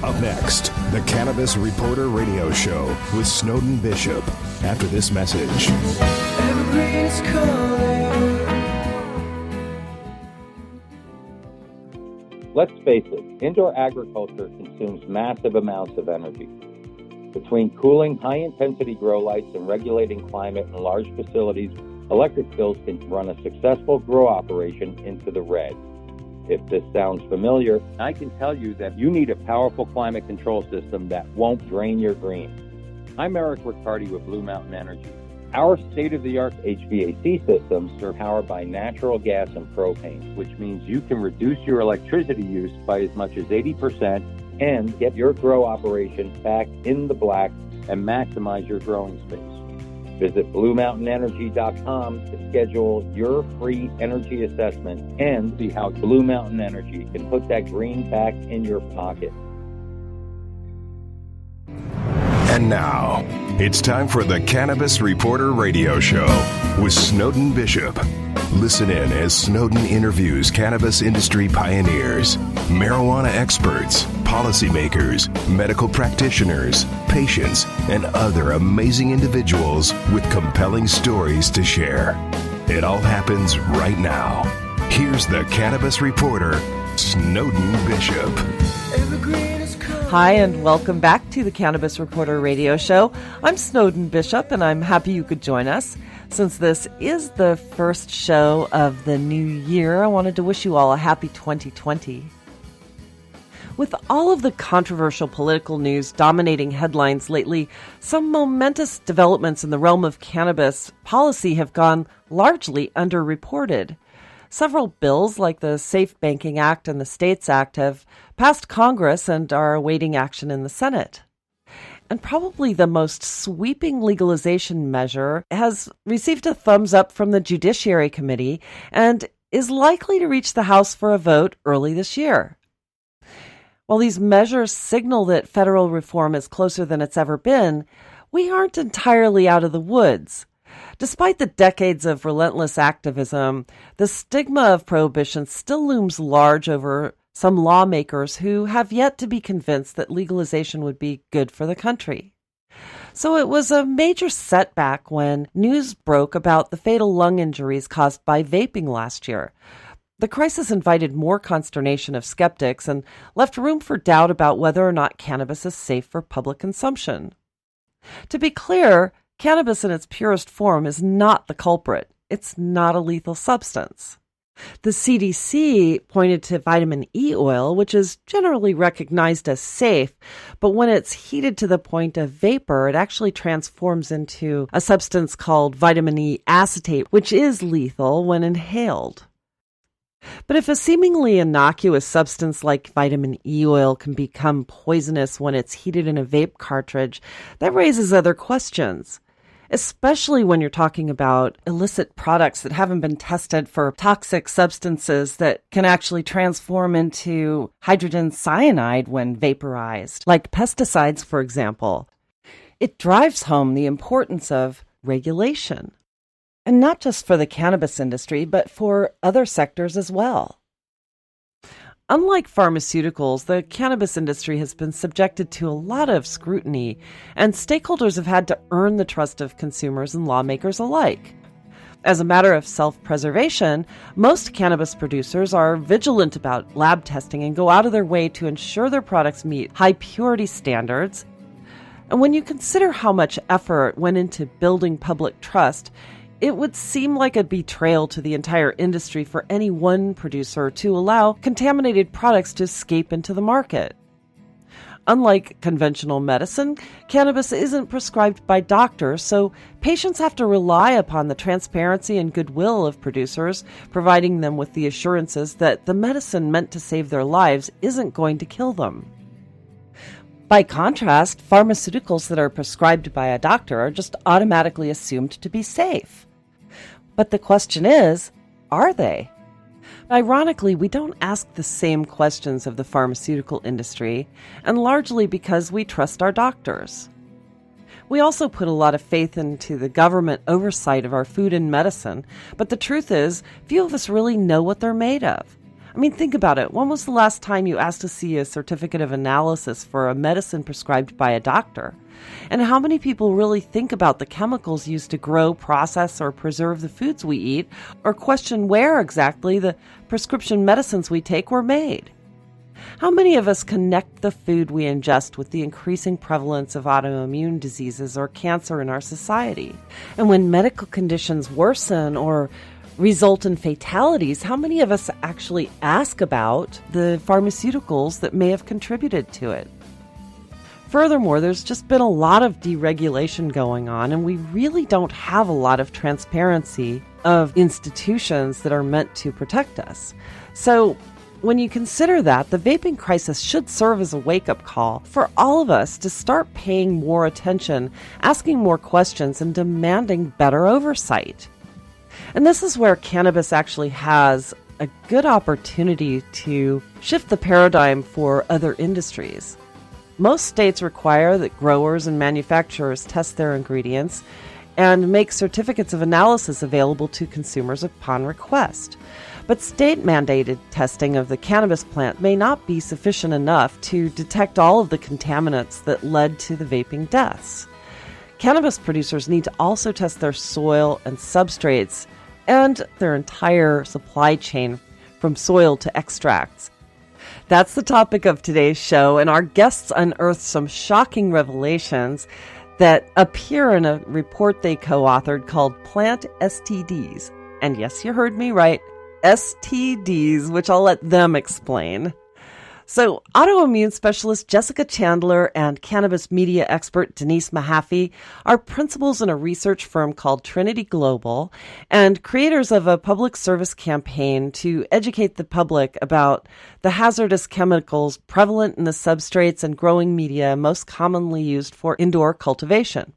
Up next, the Cannabis Reporter Radio Show with Snowden Bishop. After this message. Evergreen's calling. Let's face it, indoor agriculture consumes massive amounts of energy. Between cooling high-intensity grow lights and regulating climate in large facilities, electric bills can run a successful grow operation into the red. If this sounds familiar, I can tell you that you need a powerful climate control system that won't drain your green. I'm Eric Riccardi with Blue Mountain Energy. Our state-of-the-art HVAC systems are powered by natural gas and propane, which means you can reduce your electricity use by as much as 80% and get your grow operation back in the black and maximize your growing space. Visit BlueMountainEnergy.com to schedule your free energy assessment and see how Blue Mountain Energy can put that green back in your pocket. And now, it's time for the Cannabis Reporter Radio Show with Snowden Bishop. Listen in as Snowden interviews cannabis industry pioneers, marijuana experts, policymakers, medical practitioners, patients, and other amazing individuals with compelling stories to share. It all happens right now. Here's the Cannabis Reporter, Snowden Bishop. Hi, and welcome back to the Cannabis Reporter Radio Show. I'm Snowden Bishop, and I'm happy you could join us. Since this is the first show of the new year, I wanted to wish you all a happy 2020. With all of the controversial political news dominating headlines lately, some momentous developments in the realm of cannabis policy have gone largely underreported. Several bills, like the Safe Banking Act and the States Act, have passed Congress and are awaiting action in the Senate. And probably the most sweeping legalization measure has received a thumbs up from the Judiciary Committee and is likely to reach the House for a vote early this year. While these measures signal that federal reform is closer than it's ever been, we aren't entirely out of the woods. Despite the decades of relentless activism, the stigma of prohibition still looms large over some lawmakers who have yet to be convinced that legalization would be good for the country. So it was a major setback when news broke about the fatal lung injuries caused by vaping last year. The crisis invited more consternation of skeptics and left room for doubt about whether or not cannabis is safe for public consumption. To be clear, cannabis in its purest form is not the culprit. It's not a lethal substance. The CDC pointed to vitamin E oil, which is generally recognized as safe, but when it's heated to the point of vapor, it actually transforms into a substance called vitamin E acetate, which is lethal when inhaled. But if a seemingly innocuous substance like vitamin E oil can become poisonous when it's heated in a vape cartridge, that raises other questions. Especially when you're talking about illicit products that haven't been tested for toxic substances that can actually transform into hydrogen cyanide when vaporized, like pesticides, for example. It drives home the importance of regulation, and not just for the cannabis industry, but for other sectors as well. Unlike pharmaceuticals, the cannabis industry has been subjected to a lot of scrutiny, and stakeholders have had to earn the trust of consumers and lawmakers alike. As a matter of self-preservation, most cannabis producers are vigilant about lab testing and go out of their way to ensure their products meet high purity standards. And when you consider how much effort went into building public trust, it would seem like a betrayal to the entire industry for any one producer to allow contaminated products to escape into the market. Unlike conventional medicine, cannabis isn't prescribed by doctors, so patients have to rely upon the transparency and goodwill of producers, providing them with the assurances that the medicine meant to save their lives isn't going to kill them. By contrast, pharmaceuticals that are prescribed by a doctor are just automatically assumed to be safe. But the question is, are they? Ironically, we don't ask the same questions of the pharmaceutical industry, and largely because we trust our doctors. We also put a lot of faith into the government oversight of our food and medicine, but the truth is, few of us really know what they're made of. I mean, think about it. When was the last time you asked to see a certificate of analysis for a medicine prescribed by a doctor? And how many people really think about the chemicals used to grow, process, or preserve the foods we eat, or question where exactly the prescription medicines we take were made? How many of us connect the food we ingest with the increasing prevalence of autoimmune diseases or cancer in our society? And when medical conditions worsen or result in fatalities, how many of us actually ask about the pharmaceuticals that may have contributed to it? Furthermore, there's just been a lot of deregulation going on, and we really don't have a lot of transparency of institutions that are meant to protect us. So when you consider that, the vaping crisis should serve as a wake-up call for all of us to start paying more attention, asking more questions, and demanding better oversight. And this is where cannabis actually has a good opportunity to shift the paradigm for other industries. Most states require that growers and manufacturers test their ingredients and make certificates of analysis available to consumers upon request. But state-mandated testing of the cannabis plant may not be sufficient enough to detect all of the contaminants that led to the vaping deaths. Cannabis producers need to also test their soil and substrates and their entire supply chain from soil to extracts. That's the topic of today's show, and our guests unearthed some shocking revelations that appear in a report they co-authored called Plant STDs. And yes, you heard me right, STDs, which I'll let them explain. So, autoimmune specialist Jessica Chandler and cannabis media expert Denise Mahaffey are principals in a research firm called Trinity Global and creators of a public service campaign to educate the public about the hazardous chemicals prevalent in the substrates and growing media most commonly used for indoor cultivation.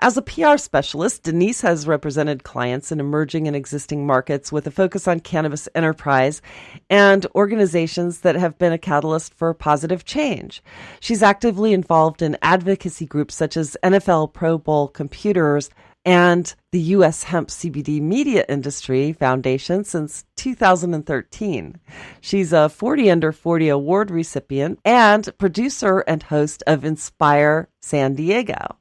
As a PR specialist, Denise has represented clients in emerging and existing markets with a focus on cannabis enterprise and organizations that have been a catalyst for positive change. She's actively involved in advocacy groups such as NFL Pro Bowl Computers and the U.S. Hemp CBD Media Industry Foundation since 2013. She's a 40 Under 40 award recipient and producer and host of Inspire San Diego.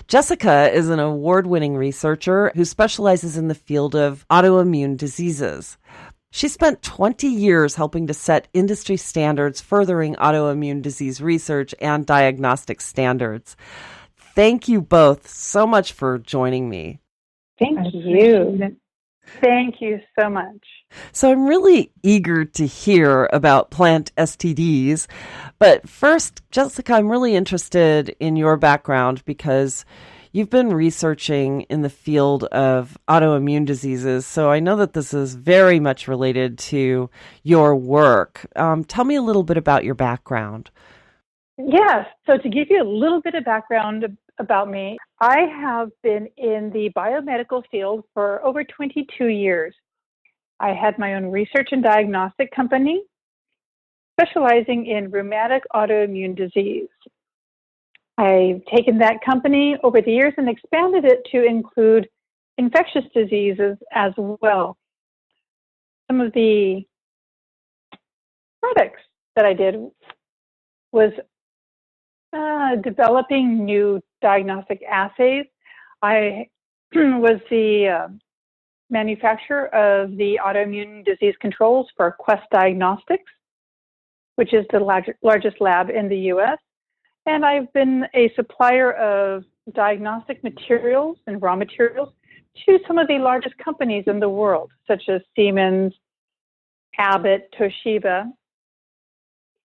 Jessica is an award-winning researcher who specializes in the field of autoimmune diseases. She spent 20 years helping to set industry standards furthering autoimmune disease research and diagnostic standards. Thank you both so much for joining me. Thank you. Thank you so much. So I'm really eager to hear about plant STDs. But first, Jessica, I'm really interested in your background because you've been researching in the field of autoimmune diseases. So I know that this is very much related to your work. Tell me a little bit about your background. Yes. So to give you a little bit of background about me, I have been in the biomedical field for over 22 years. I had my own research and diagnostic company specializing in rheumatic autoimmune disease. I've taken that company over the years and expanded it to include infectious diseases as well. Some of the products that I did was developing new diagnostic assays. I was the manufacturer of the autoimmune disease controls for Quest Diagnostics, which is the largest lab in the U.S. And I've been a supplier of diagnostic materials and raw materials to some of the largest companies in the world, such as Siemens, Abbott, Toshiba.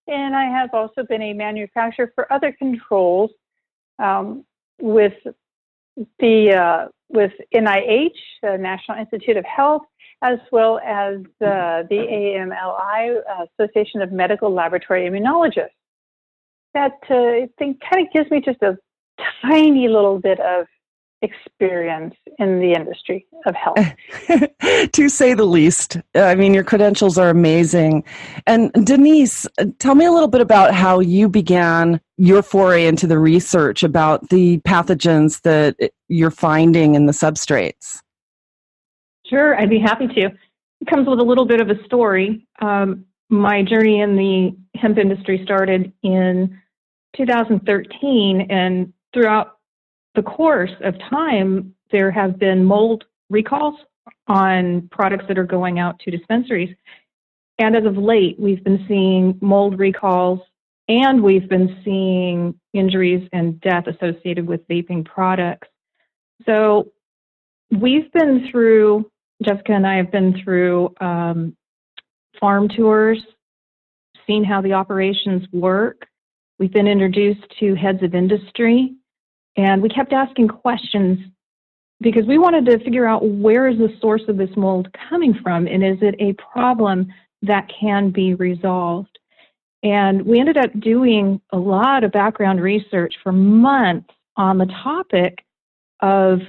And I have also been a manufacturer for other controls with NIH, National Institute of Health, as well as the AMLI, Association of Medical Laboratory Immunologists. That thing kind of gives me just a tiny little bit of experience in the industry of health. To say the least. I mean, your credentials are amazing. And Denise, tell me a little bit about how you began your foray into the research about the pathogens that you're finding in the substrates. Sure, I'd be happy to. comes with a little bit of a story. My journey in the hemp industry started in 2013, and throughout the course of time, there have been mold recalls on products that are going out to dispensaries. And as of late, we've been seeing mold recalls, and we've been seeing injuries and death associated with vaping products. So we've been through, Jessica and I have been through farm tours, seen how the operations work. We've been introduced to heads of industry, and we kept asking questions because we wanted to figure out where is the source of this mold coming from, and is it a problem that can be resolved? And we ended up doing a lot of background research for months on the topic of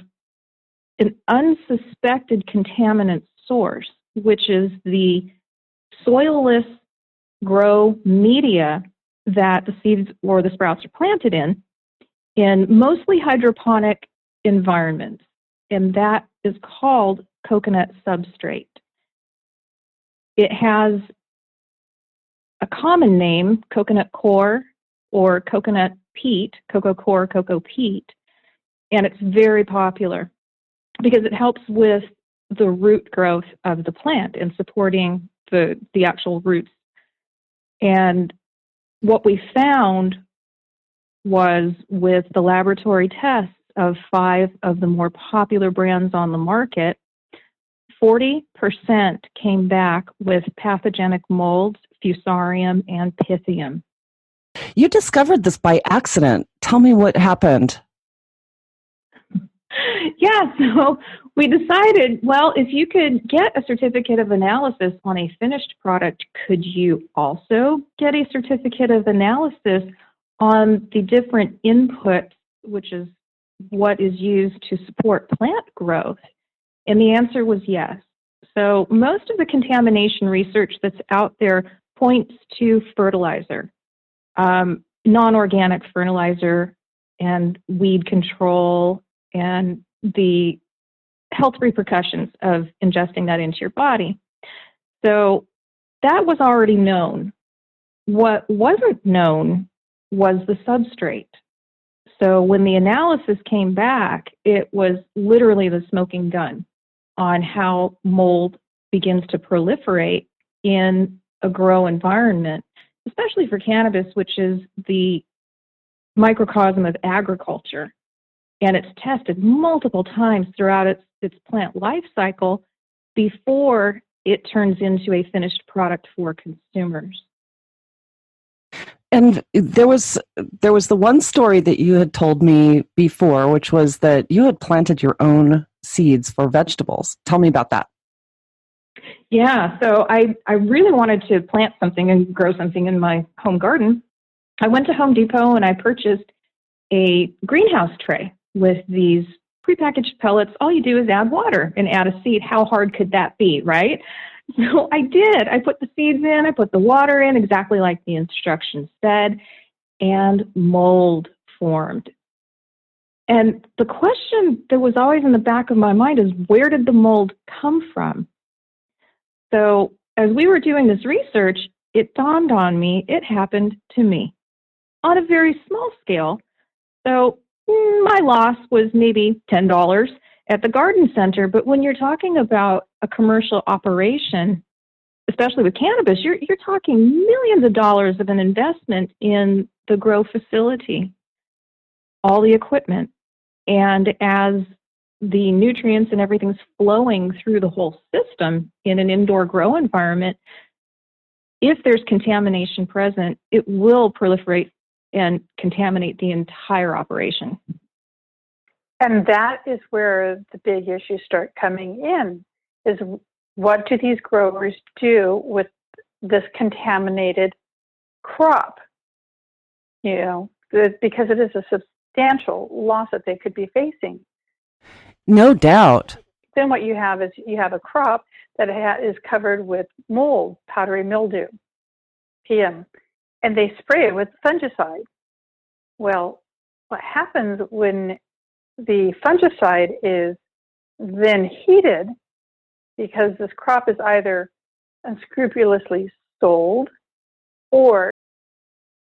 an unsuspected contaminant source, which is the soilless grow media that the seeds or the sprouts are planted in mostly hydroponic environments. And that is called coconut substrate. It has a common name, coconut coir or coconut peat, cocoa coir, cocoa peat, and it's very popular because it helps with the root growth of the plant and supporting the actual roots. And what we found was with the laboratory tests of 5 of the more popular brands on the market, 40% came back with pathogenic molds, fusarium, and pythium. You discovered this by accident. Tell me what happened. Yeah, so we decided, well, if you could get a certificate of analysis on a finished product, could you also get a certificate of analysis on the different inputs, which is what is used to support plant growth? And the answer was yes. So most of the contamination research that's out there points to fertilizer, non-organic fertilizer, and weed control, and the health repercussions of ingesting that into your body. So that was already known. What wasn't known was the substrate. So when the analysis came back, it was literally the smoking gun on how mold begins to proliferate in a grow environment, especially for cannabis, which is the microcosm of agriculture. And it's tested multiple times throughout its plant life cycle before it turns into a finished product for consumers. And there was the one story that you had told me before, which was that you had planted your own seeds for vegetables. Tell me about that. Yeah, so I really wanted to plant something and grow something in my home garden. I went to Home Depot and I purchased a greenhouse tray with these prepackaged pellets. All you do is add water and add a seed. How hard could that be, right? So I did. I put the seeds in, I put the water in exactly like the instructions said, and mold formed. And the question that was always in the back of my mind is, where did the mold come from? So as we were doing this research, it dawned on me it happened to me on a very small scale. So my loss was maybe $10 at the garden center, but when you're talking about a commercial operation, especially with cannabis, you're talking millions of dollars of an investment in the grow facility, all the equipment. And as the nutrients and everything's flowing through the whole system in an indoor grow environment, if there's contamination present, it will proliferate and contaminate the entire operation. And that is where the big issues start coming in, is what do these growers do with this contaminated crop? You know, because it is a substantial loss that they could be facing. No doubt. Then what you have is you have a crop that is covered with mold, powdery mildew, PM, and they spray it with fungicide. Well, what happens when the fungicide is then heated because this crop is either unscrupulously sold or